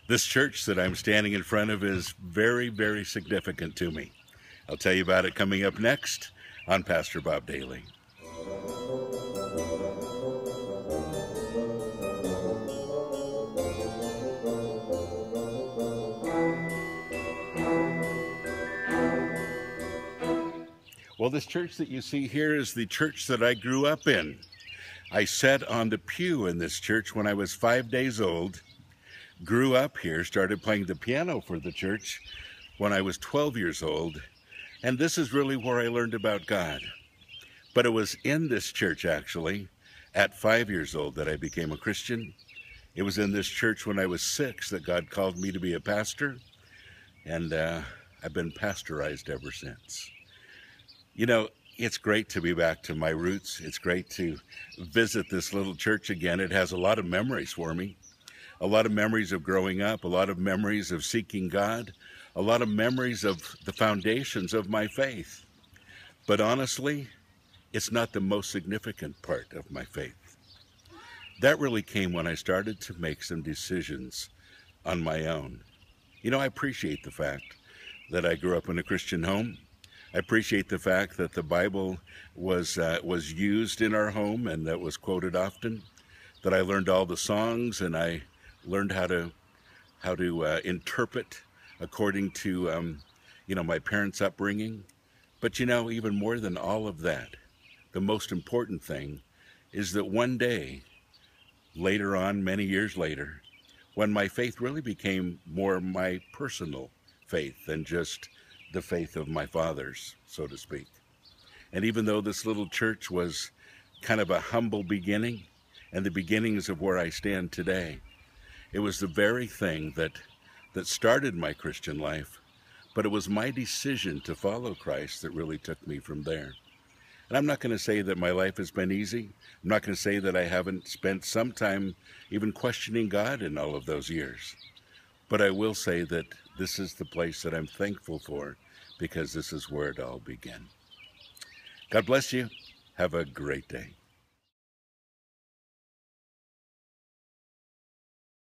This church that I'm standing in front of is very, very significant to me. I'll tell you about it coming up next on Pastor Bob Daily. Well, this church that you see here is the church that I grew up in. I sat on the pew in this church when I was 5 days old, grew up here, started playing the piano for the church when I was 12 years old, and this is really where I learned about God. But it was in this church, actually, at 5 years old that I became a Christian. It was in this church when I was 6 that God called me to be a pastor, and I've been pastorized ever since. You know, it's great to be back to my roots. It's great to visit this little church again. It has a lot of memories for me, a lot of memories of growing up, a lot of memories of seeking God, a lot of memories of the foundations of my faith. But honestly, it's not the most significant part of my faith. That really came when I started to make some decisions on my own. You know, I appreciate the fact that I grew up in a Christian home. I appreciate the fact that the Bible was used in our home and that was quoted often, that I learned all the songs and I learned how to interpret according to my parents' upbringing. But even more than all of that, the most important thing is that one day, later on, many years later, when my faith really became more my personal faith than just the faith of my fathers, so to speak. And even though this little church was kind of a humble beginning and the beginnings of where I stand today, it was the very thing that started my Christian life, but it was my decision to follow Christ that really took me from there. And I'm not going to say that my life has been easy. I'm not going to say that I haven't spent some time even questioning God in all of those years. But I will say that this is the place that I'm thankful for, because this is where it all began. God bless you. Have a great day.